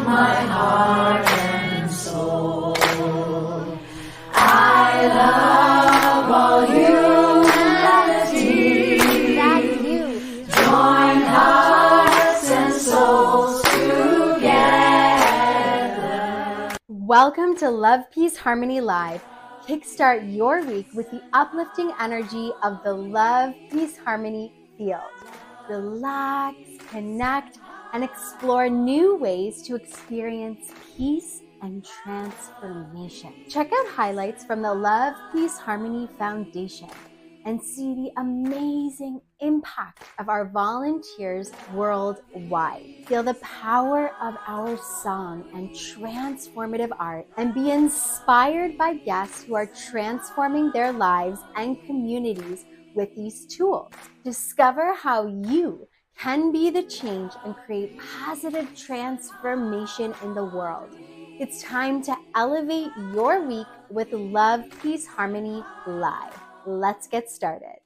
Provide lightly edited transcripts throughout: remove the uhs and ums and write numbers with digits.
my heart and soul. I love all humanity. That's you. Join hearts and souls together. Welcome to Love, Peace, Harmony Live. Kickstart your week with the uplifting energy of the Love, Peace, Harmony field. Relax, connect, and explore new ways to experience peace and transformation. Check out highlights from the Love, Peace, Harmony Foundation and see the amazing impact of our volunteers worldwide. Feel the power of our song and transformative art and be inspired by guests who are transforming their lives and communities with these tools. Discover how you can be the change and create positive transformation in the world. It's time to elevate your week with Love, Peace, Harmony Live. Let's get started.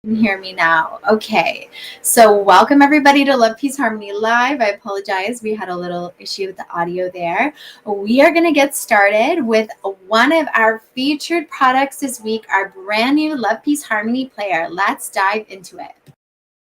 You can hear me now. Okay, so welcome everybody to Love, Peace, Harmony Live. I apologize, we had a little issue with the audio there. We are going to get started with one of our featured products this week, our brand new Love, Peace, Harmony player. Let's dive into it.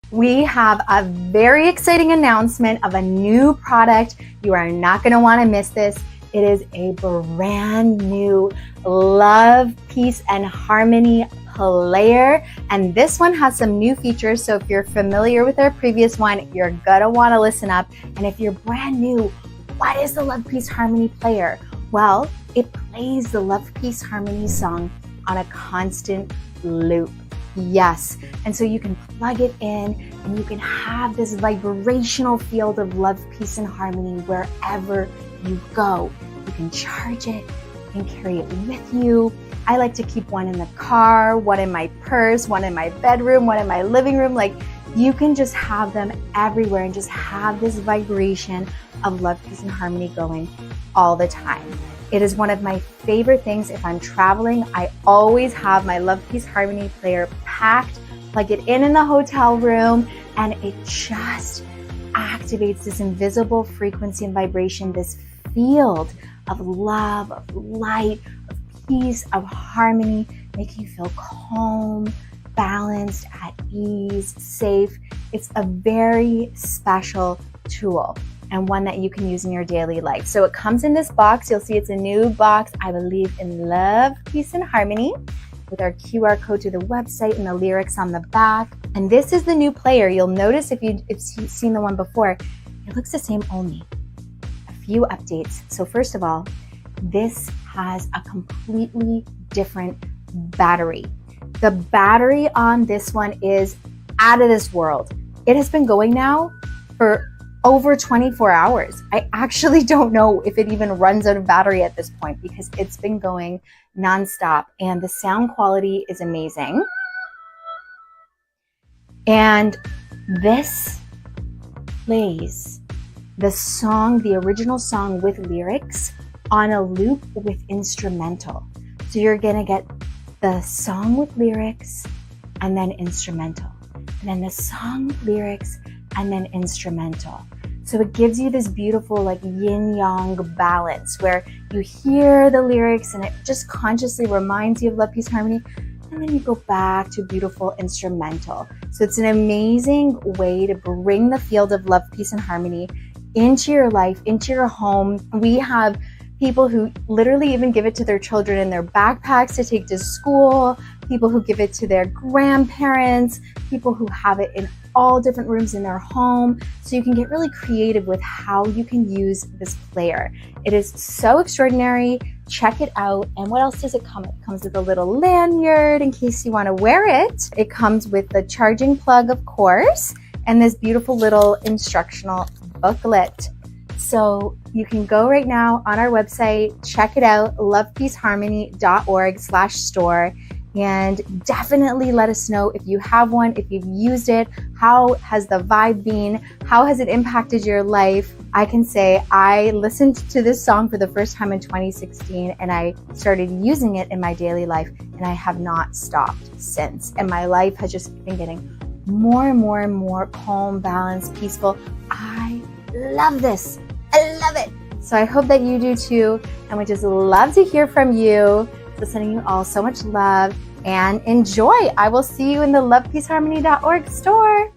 We have a very exciting announcement of a new product. You are not going to want to miss this. It is a brand new Love, Peace, and Harmony player, and this one has some new features. So if you're familiar with our previous one, you're gonna want to listen up. And if you're brand new, what is the Love, Peace, Harmony player? Well, it plays the Love, Peace, Harmony song on a constant loop. Yes, and so you can plug it in and you can have this vibrational field of love, peace, and harmony wherever you go. You can charge it, you can carry it with you. I like to keep one in the car, one in my purse, one in my bedroom, one in my living room. Like, you can just have them everywhere and just have this vibration of love, peace, and harmony going all the time. It is one of my favorite things. If I'm traveling, I always have my Love, Peace, Harmony player packed, plug it in the hotel room, and it just activates this invisible frequency and vibration, this field of love, of light, of peace, of harmony, making you feel calm, balanced, at ease, safe. It's a very special tool and one that you can use in your daily life. So it comes in this box. You'll see it's a new box, I believe, in Love, Peace, and Harmony, with our QR code to the website and the lyrics on the back. And this is the new player. You'll notice if you've seen the one before, it looks the same, only a few updates. So first of all, this has a completely different battery. The battery on this one is out of this world. It has been going now for over 24 hours. I actually don't know if it even runs out of battery at this point because it's been going nonstop, and the sound quality is amazing. And this plays the song, the original song with lyrics, on a loop with instrumental. So you're gonna get the song with lyrics and then instrumental, and then the song with lyrics and then instrumental. So it gives you this beautiful like yin-yang balance where you hear the lyrics and it just consciously reminds you of love, peace, harmony, and then you go back to beautiful instrumental. So it's an amazing way to bring the field of love, peace, and harmony into your life, into your home. We have people who literally even give it to their children in their backpacks to take to school, people who give it to their grandparents, people who have it in all different rooms in their home, so you can get really creative with how you can use this player. It is so extraordinary. Check it out. And what else does it come with? It comes with a little lanyard in case you want to wear it. It comes with the charging plug, of course, and this beautiful little instructional booklet. So you can go right now on our website, check it out, lovepeaceharmony.org/store, and definitely let us know if you have one, if you've used it, how has the vibe been, how has it impacted your life. I can say I listened to this song for the first time in 2016 and I started using it in my daily life, and I have not stopped since. And my life has just been getting more and more and more calm, balanced, peaceful. I love this. I love it. So I hope that you do too. And we just love to hear from you. So sending you all so much love and enjoy. I will see you in the lovepeaceharmony.org store.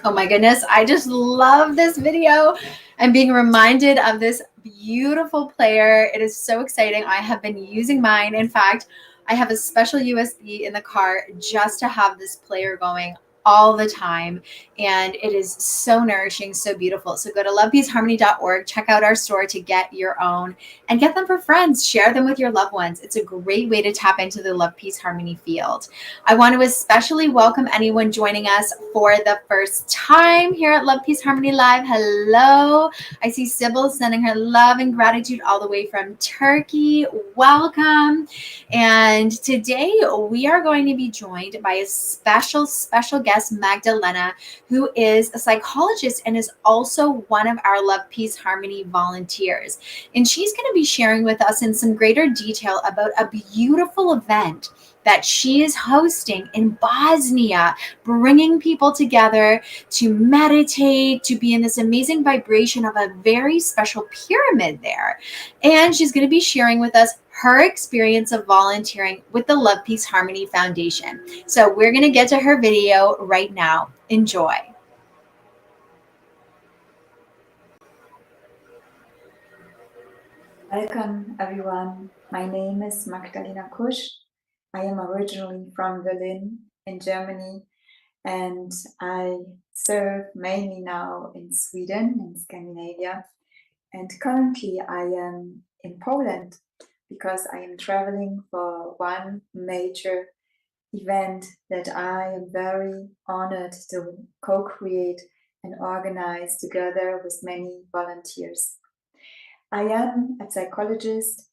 Oh my goodness, I just love this video. I'm being reminded of this beautiful player. It is so exciting. I have been using mine. In fact, I have a special USB in the car just to have this player going all the time. And it is so nourishing, so beautiful. So go to lovepeaceharmony.org, check out our store to get your own and get them for friends. Share them with your loved ones. It's a great way to tap into the Love, Peace, Harmony field. I want to especially welcome anyone joining us for the first time here at Love, Peace, Harmony Live. Hello. I see Sybil sending her love and gratitude all the way from Turkey. Welcome. And today we are going to be joined by a special guest, Magdalena, who is a psychologist and is also one of our Love, Peace, Harmony volunteers. And she's going to be sharing with us in some greater detail about a beautiful event that she is hosting in Bosnia, bringing people together to meditate, to be in this amazing vibration of a very special pyramid there. And she's going to be sharing with us her experience of volunteering with the Love, Peace, Harmony Foundation. So we're going to get to her video right now. Enjoy. Welcome, everyone. My name is Magdalena Kusch. I am originally from Berlin in Germany, and I serve mainly now in Sweden, in Scandinavia. And currently I am in Poland because I am traveling for one major event that I am very honored to co-create and organize together with many volunteers. I am a psychologist,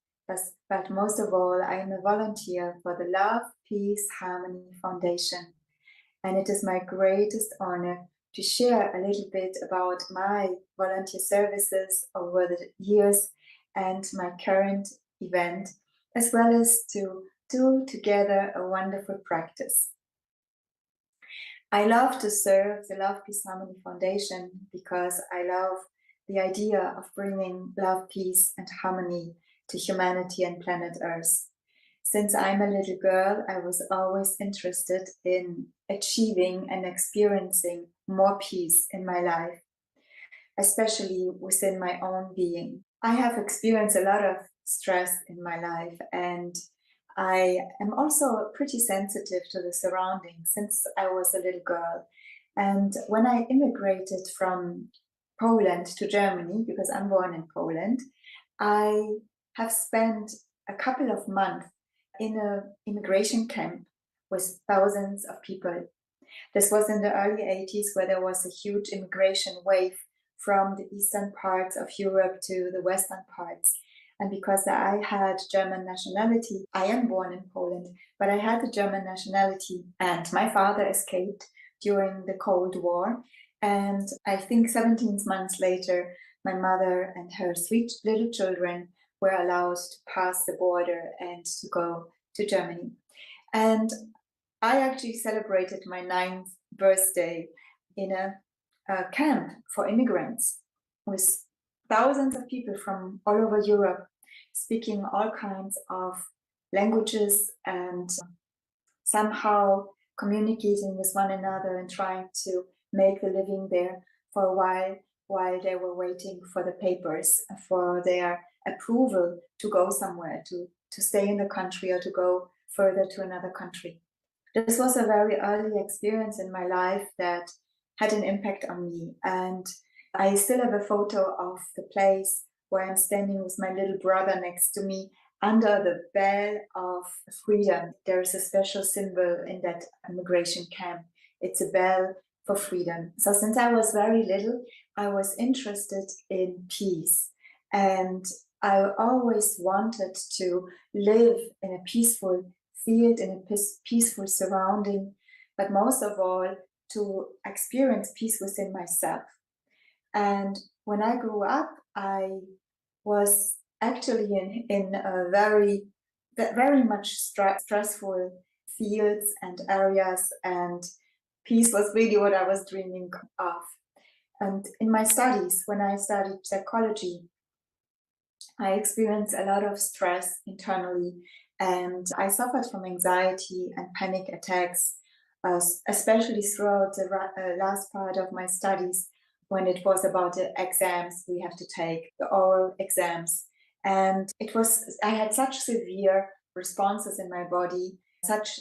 but most of all, I am a volunteer for the Love, Peace, Harmony Foundation. And it is my greatest honor to share a little bit about my volunteer services over the years and my current event, as well as to do together a wonderful practice. I love to serve the Love, Peace, Harmony Foundation because I love the idea of bringing love, peace, and harmony to humanity and planet Earth. Since I'm a little girl, I was always interested in achieving and experiencing more peace in my life, especially within my own being. I have experienced a lot of stress in my life, and I am also pretty sensitive to the surroundings since I was a little girl. And when I immigrated from Poland to Germany, because I'm born in Poland, I have spent a couple of months in an immigration camp with thousands of people. This was in the early 80s, where there was a huge immigration wave from the eastern parts of Europe to the western parts. And because I had German nationality, I am born in Poland, but I had the German nationality, and my father escaped during the Cold War. And I think 17 months later, my mother and her 3 little children were allowed to pass the border and to go to Germany. And I actually celebrated my 9th birthday in a camp for immigrants with thousands of people from all over Europe speaking all kinds of languages and somehow communicating with one another and trying to make the living there for a while they were waiting for the papers, for their approval to go somewhere, to stay in the country or to go further to another country. This was a very early experience in my life that had an impact on me. And I still have a photo of the place where I'm standing with my little brother next to me under the bell of freedom. There is a special symbol in that immigration camp. It's a bell for freedom. So since I was very little, I was interested in peace. And I always wanted to live in a peaceful field, in a peaceful surrounding, but most of all, to experience peace within myself. And when I grew up, I was actually in a very much stressful fields and areas, and peace was really what I was dreaming of. And in my studies, when I studied psychology, I experienced a lot of stress internally, and I suffered from anxiety and panic attacks, especially throughout the last part of my studies, when it was about the exams we have to take, the oral exams. And I had such severe responses in my body, such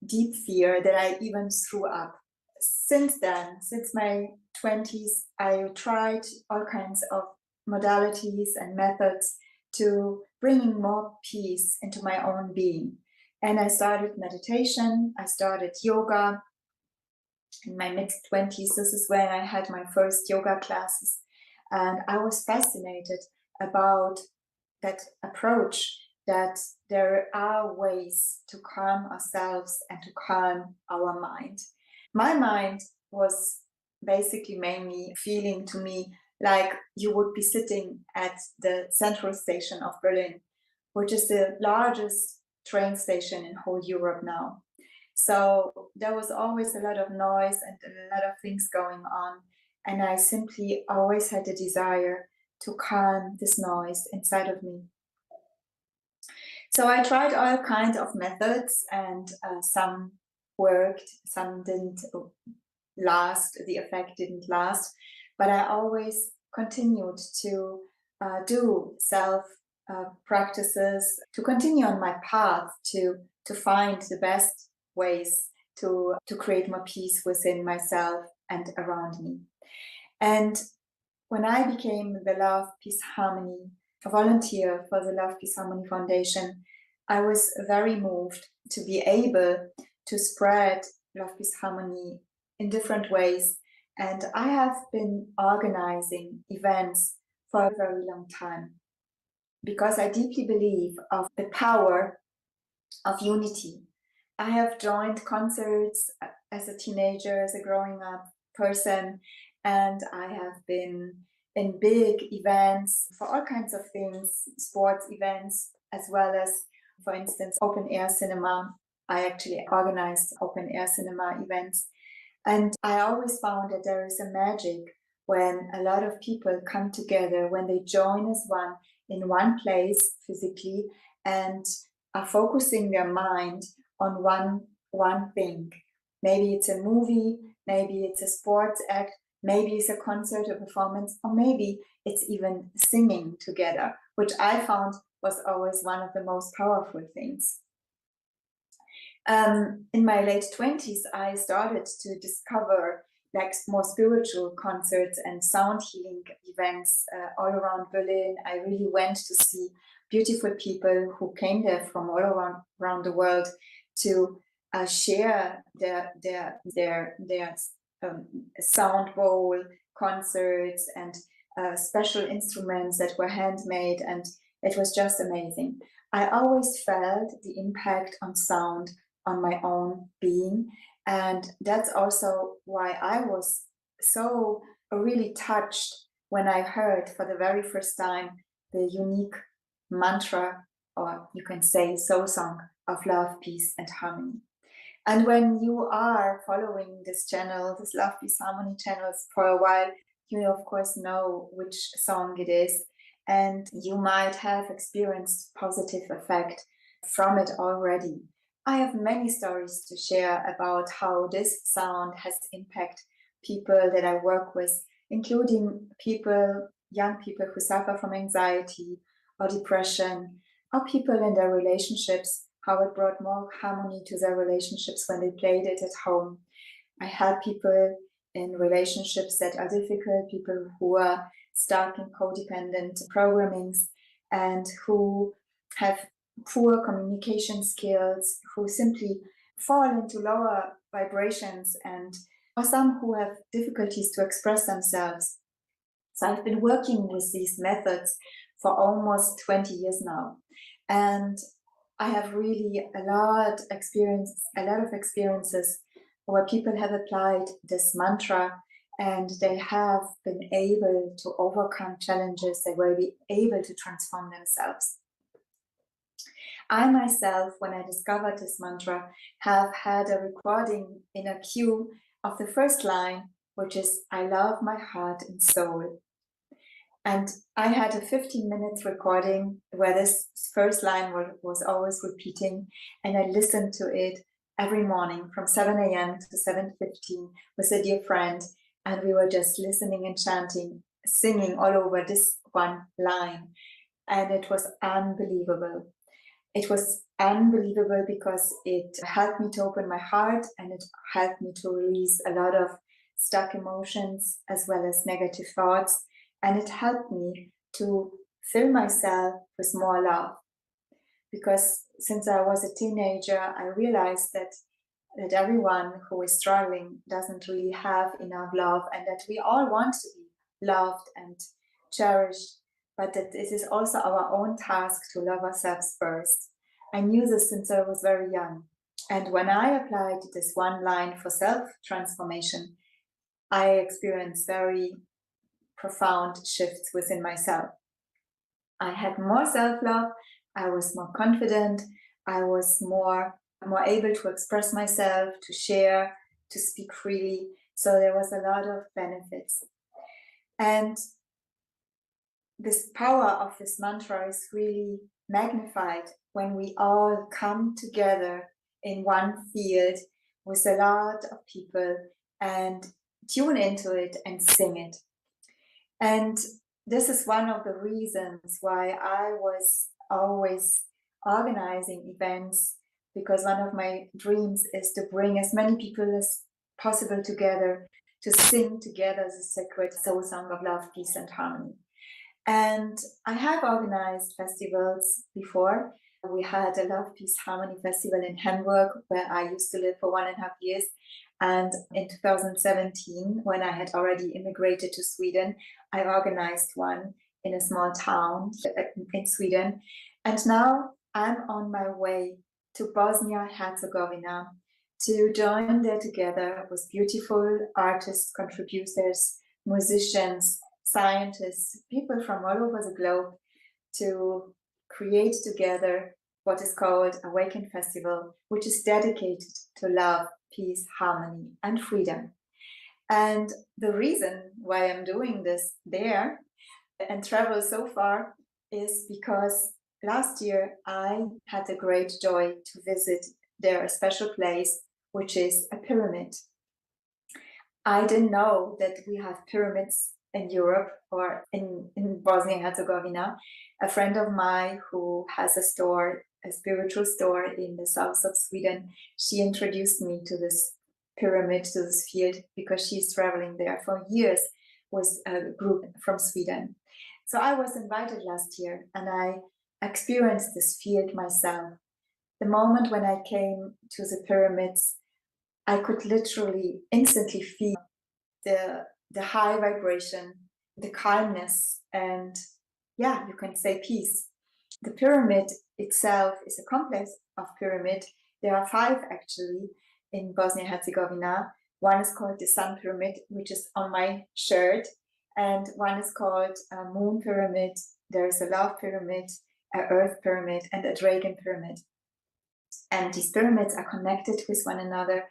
deep fear that I even threw up. Since then, since my 20s, I tried all kinds of modalities and methods to bringing more peace into my own being. And I started meditation, I started yoga in my mid-20s. This is when I had my first yoga classes. And I was fascinated about that approach, that there are ways to calm ourselves and to calm our mind. My mind was basically mainly feeling to me like you would be sitting at the central station of Berlin, which is the largest train station in whole Europe now. So there was always a lot of noise and a lot of things going on. And I simply always had the desire to calm this noise inside of me. So I tried all kinds of methods, and some worked, some didn't last, the effect didn't last, but I always continued to do self practices, to continue on my path to find the best ways to create more peace within myself and around me. And when I became the Love, Peace, Harmony, a volunteer for the Love, Peace, Harmony Foundation, I was very moved to be able to spread Love, Peace, Harmony in different ways. And I have been organizing events for a very long time because I deeply believe of the power of unity. I have joined concerts as a teenager, as a growing up person, and I have been in big events for all kinds of things, sports events, as well as, for instance, open air cinema. I actually organized open air cinema events. And I always found that there is a magic when a lot of people come together, when they join as one in one place physically and are focusing their mind on one thing. Maybe it's a movie, maybe it's a sports act, maybe it's a concert or performance, or maybe it's even singing together, which I found was always one of the most powerful things. In my late 20s, I started to discover like more spiritual concerts and sound healing events all around Berlin. I really went to see beautiful people who came there from all around the world to share their sound bowl concerts and special instruments that were handmade, and it was just amazing. I always felt the impact on sound on my own being, and that's also why I was so really touched when I heard for the very first time the unique mantra, or you can say soul song, of love, peace and harmony. And when you are following this channel, this Love, Peace, Harmony channels for a while, you of course know which song it is, and you might have experienced positive effect from it already. I have many stories to share about how this sound has impacted people that I work with, including people, young people who suffer from anxiety or depression, or people in their relationships, how it brought more harmony to their relationships when they played it at home. I help people in relationships that are difficult, people who are stuck in codependent programmings and who have poor communication skills, who simply fall into lower vibrations, and or some who have difficulties to express themselves. So I've been working with these methods for almost 20 years now, and I have really a lot of experiences where people have applied this mantra and they have been able to overcome challenges, they will be able to transform themselves. I myself, when I discovered this mantra, have had a recording in a queue of the first line, which is, I love my heart and soul. And I had a 15 minutes recording where this first line was always repeating, and I listened to it every morning from 7 a.m. to 7:15 with a dear friend, and we were just listening and chanting, singing all over this one line, and it was unbelievable. It was unbelievable because it helped me to open my heart, and it helped me to release a lot of stuck emotions as well as negative thoughts. And it helped me to fill myself with more love. Because since I was a teenager, I realized that everyone who is struggling doesn't really have enough love, and that we all want to be loved and cherished, but that it is also our own task to love ourselves first. I knew this since I was very young. And when I applied this one line for self-transformation, I experienced very profound shifts within myself. I had more self-love, I was more confident, I was more able to express myself, to share, to speak freely. So there was a lot of benefits. And this power of this mantra is really magnified when we all come together in one field with a lot of people and tune into it and sing it. And this is one of the reasons why I was always organizing events, because one of my dreams is to bring as many people as possible together to sing together the sacred soul song of love, peace, and harmony. And I have organized festivals before. We had a Love, Peace, Harmony festival in Hamburg, where I used to live for 1.5 years. And in 2017, when I had already immigrated to Sweden, I organized one in a small town in Sweden. And now I'm on my way to Bosnia-Herzegovina to join there together with beautiful artists, contributors, musicians, scientists, people from all over the globe, to create together what is called Awaken Festival, which is dedicated to love, peace, harmony, and freedom. And the reason why I'm doing this there and travel so far is because last year I had the great joy to visit there a special place, which is a pyramid. I didn't know that we have pyramids in Europe or in Bosnia-Herzegovina. A friend of mine who has a spiritual store in the south of Sweden, she introduced me to this pyramid, to this field, because she's traveling there for years with a group from Sweden. So I was invited last year and I experienced this field myself. The moment when I came to the pyramids, I could literally instantly feel the high vibration, the calmness, and yeah, you can say peace. The pyramid itself is a complex of pyramid. There are 5 actually in Bosnia-Herzegovina. One is called the Sun Pyramid, which is on my shirt, and one is called a Moon Pyramid. There is a Love Pyramid, a Earth Pyramid, and a Dragon Pyramid. And these pyramids are connected with one another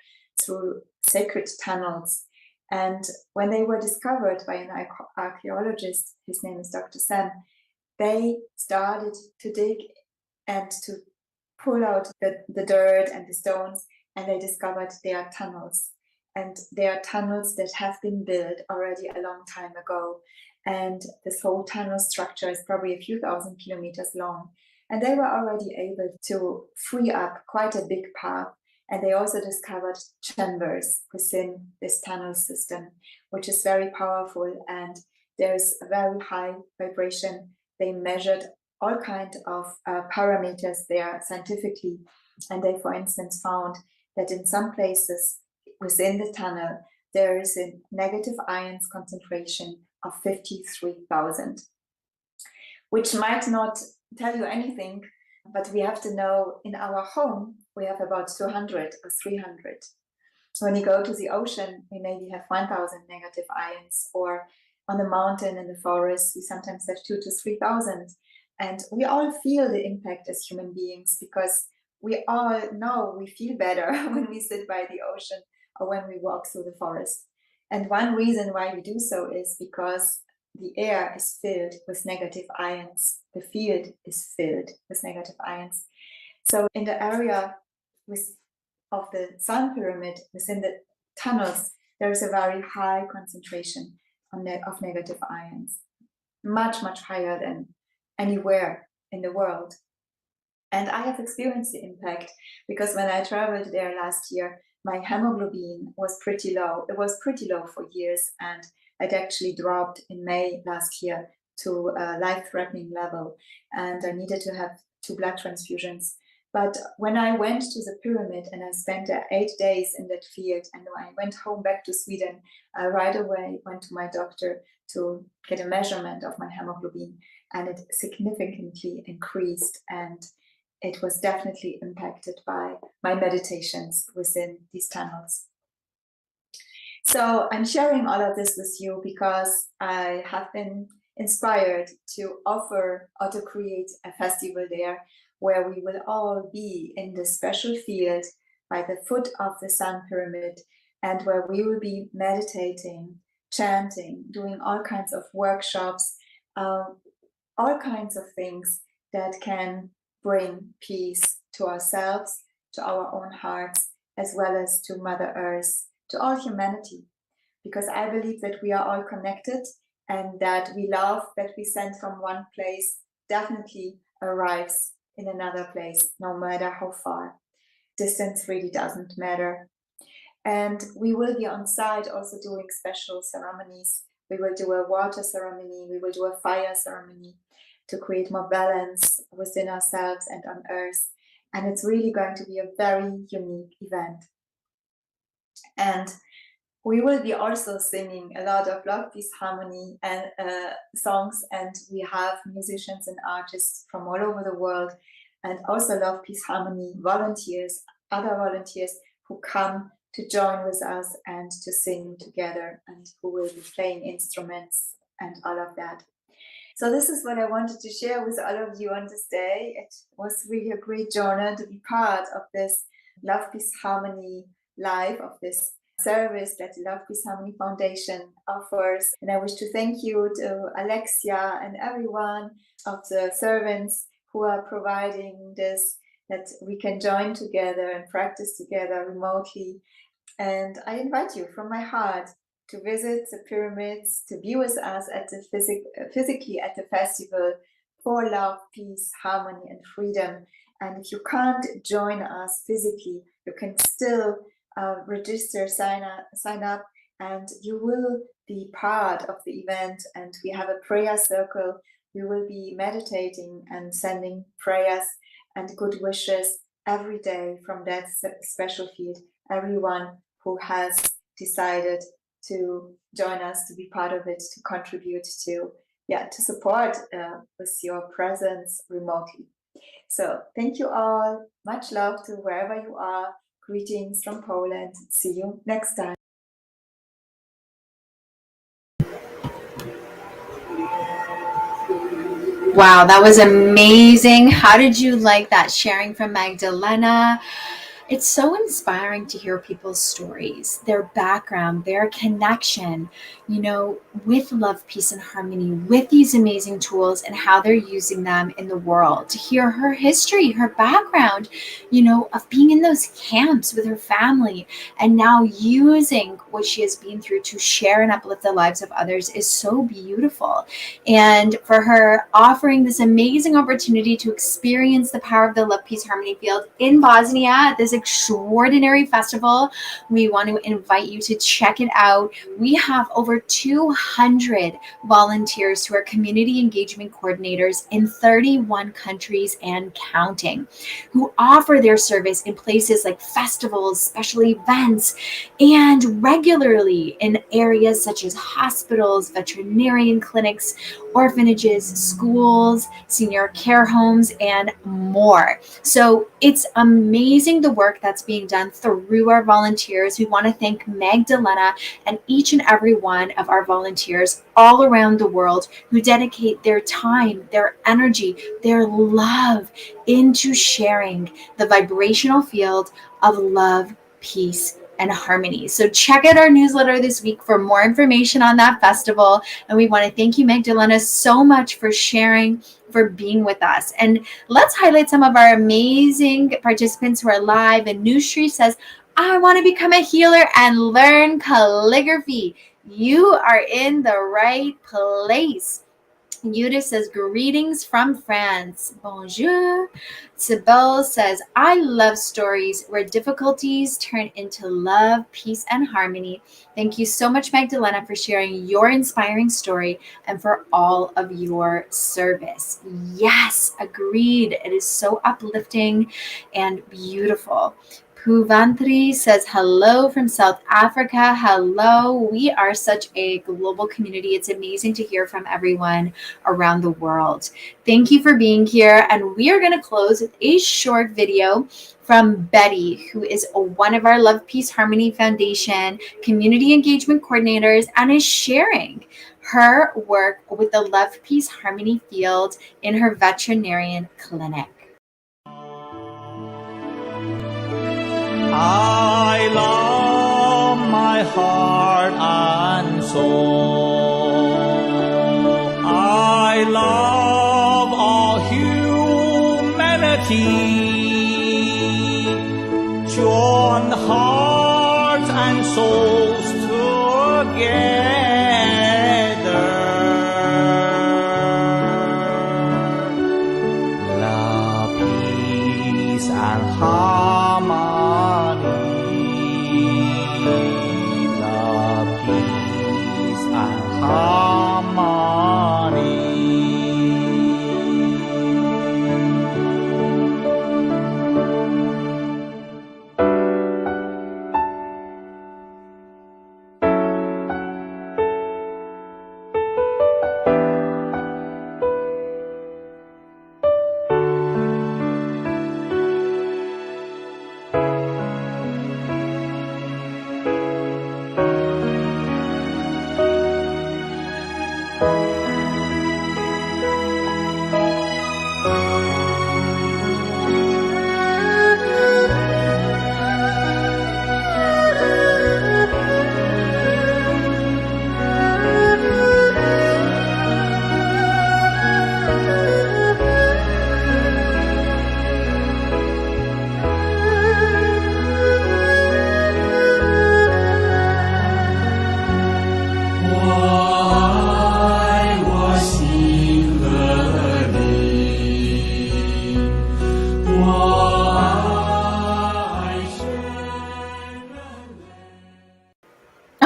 through sacred tunnels. And when they were discovered by an archaeologist, his name is Dr. Sam, they started to dig and to pull out the dirt and the stones, and they discovered there are tunnels. And there are tunnels that have been built already a long time ago. And this whole tunnel structure is probably a few thousand kilometers long. And they were already able to free up quite a big path. And they also discovered chambers within this tunnel system, which is very powerful. And there's a very high vibration. They measured all kinds of parameters there scientifically. And they, for instance, found that in some places within the tunnel, there is a negative ions concentration of 53,000, which might not tell you anything, but we have to know in our home, we have about 200 or 300. When you go to the ocean, we maybe have 1,000 negative ions, or on the mountain in the forest, we sometimes have 2,000 to 3,000. And we all feel the impact as human beings, because we all know we feel better when we sit by the ocean or when we walk through the forest. And one reason why we do so is because the air is filled with negative ions. The field is filled with negative ions. So in the area of the sun pyramid, within the tunnels, there is a very high concentration of negative ions, much, much higher than anywhere in the world. And I have experienced the impact, because when I traveled there last year, my hemoglobin was pretty low. It was pretty low for years, and it actually dropped in May last year to a life-threatening level, and I needed to have 2 blood transfusions. But when I went to the pyramid and I spent 8 days in that field, and when I went home back to Sweden, I right away went to my doctor to get a measurement of my hemoglobin, and it significantly increased, and it was definitely impacted by my meditations within these tunnels. So I'm sharing all of this with you because I have been inspired to offer or to create a festival there, where we will all be in this special field by the foot of the sun pyramid, and where we will be meditating, chanting, doing all kinds of workshops, all kinds of things that can bring peace to ourselves, to our own hearts, as well as to Mother Earth, to all humanity. Because I believe that we are all connected, and that we love that we send from one place definitely arrives in another place, no matter how far. Distance really doesn't matter. And we will be on site also doing special ceremonies. We will do a water ceremony, we will do a fire ceremony to create more balance within ourselves and on Earth. And it's really going to be a very unique event. And we will be also singing a lot of love, peace, harmony and songs, and we have musicians and artists from all over the world, and also love, peace, harmony volunteers, other volunteers who come to join with us and to sing together, and who will be playing instruments and all of that. So this is what I wanted to share with all of you on this day. It was really a great journey to be part of this Love, Peace, Harmony live, of this service that the Love, Peace, Harmony Foundation offers. And I wish to thank you to Alexia and everyone of the servants who are providing this, that we can join together and practice together remotely. And I invite you from my heart to visit the pyramids, to be with us at the physically at the festival for love, peace, harmony, and freedom. And if you can't join us physically, you can still register, sign up, and you will be part of the event. And we have a prayer circle. We will be meditating and sending prayers and good wishes every day from that special field. Everyone who has decided to join us, to be part of it, to contribute to support with your presence remotely. So thank you all. Much love to wherever you are. Greetings from Poland. See you next time. Wow, that was amazing. How did you like that sharing from Magdalena? It's so inspiring to hear people's stories, their background, their connection, with love, peace, and harmony, with these amazing tools and how they're using them in the world. To hear her history, her background, of being in those camps with her family and now using what she has been through to share and uplift the lives of others is so beautiful. And for her offering this amazing opportunity to experience the power of the love, peace, harmony field in Bosnia at this extraordinary festival, we want to invite you to check it out. We have over 200 volunteers who are community engagement coordinators in 31 countries and counting, who offer their service in places like festivals, special events, and regularly in areas such as hospitals, veterinarian clinics, orphanages, schools, senior care homes, and more. So it's amazing the work that's being done through our volunteers. We want to thank Magdalena and each and every one of our volunteers all around the world who dedicate their time, their energy, their love into sharing the vibrational field of love, peace, and harmony. So check out our newsletter this week for more information on that festival. And we want to thank you, Magdalena, so much for sharing, for being with us. And let's highlight some of our amazing participants who are live. And Nushri says, I want to become a healer and learn calligraphy. You are in the right place. Yuda says, greetings from France. Bonjour. Sybil says, I love stories where difficulties turn into love, peace, and harmony. Thank you so much, Magdalena, for sharing your inspiring story and for all of your service. Yes, agreed. It is so uplifting and beautiful. Puvantri says, hello from South Africa. Hello. We are such a global community. It's amazing to hear from everyone around the world. Thank you for being here. And we are going to close with a short video from Betty, who is one of our Love, Peace, Harmony Foundation community engagement coordinators and is sharing her work with the Love, Peace, Harmony field in her veterinarian clinic. I love my heart and soul. I love all humanity. Join hearts and souls together. Love, peace, and harmony. Love, peace, and harmony.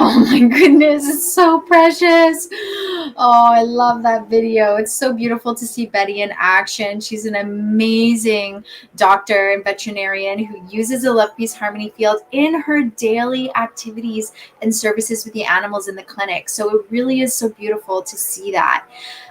Oh my goodness, it's so precious. Oh, I love that video. It's so beautiful to see Betty in action. She's an amazing doctor and veterinarian who uses the Love, Peace, Harmony field in her daily activities and services with the animals in the clinic. So it really is so beautiful to see that.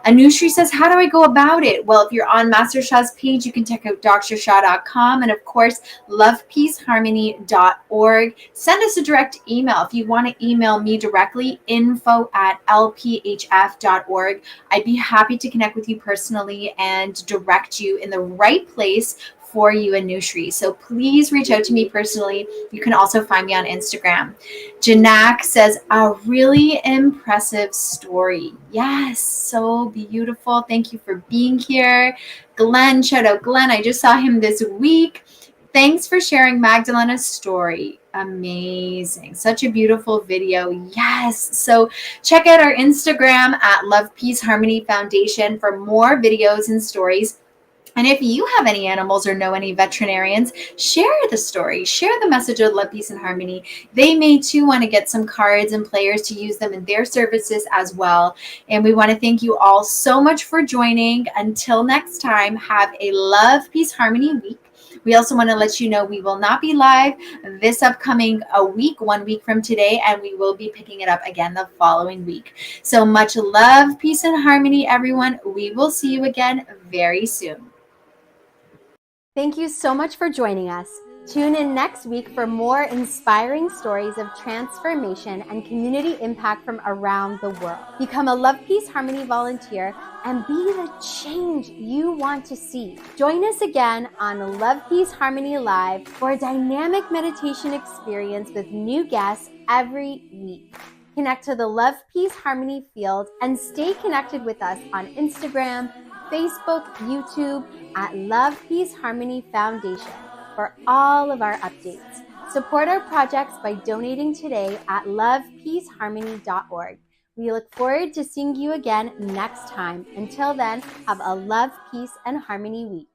Anushri says, how do I go about it? Well, if you're on Master Shah's page, you can check out drshah.com and of course, lovepeaceharmony.org. Send us a direct email. If you want to email me directly, info@lphf.org. I'd be happy to connect with you personally and direct you in the right place for you and Nushri. So please reach out to me personally. You can also find me on Instagram. Janak says, a really impressive story. Yes, so beautiful. Thank you for being here. Glenn, shout out Glenn. I just saw him this week. Thanks for sharing Magdalena's story. Amazing. Such a beautiful video. Yes. So check out our Instagram at Love Peace Harmony Foundation for more videos and stories. And if you have any animals or know any veterinarians, share the story. Share the message of love, peace, and harmony. They may too want to get some cards and players to use them in their services as well. And we want to thank you all so much for joining. Until next time, have a love, peace, harmony week. We also want to let you know we will not be live this upcoming week, 1 week from today, and we will be picking it up again the following week. So much love, peace, and harmony, everyone. We will see you again very soon. Thank you so much for joining us. Tune in next week for more inspiring stories of transformation and community impact from around the world. Become a Love, Peace, Harmony volunteer and be the change you want to see. Join us again on Love, Peace, Harmony Live for a dynamic meditation experience with new guests every week. Connect to the Love, Peace, Harmony field and stay connected with us on Instagram, Facebook, YouTube at Love, Peace, Harmony Foundation for all of our updates. Support our projects by donating today at lovepeaceharmony.org. We look forward to seeing you again next time. Until then, have a Love, Peace, and Harmony week.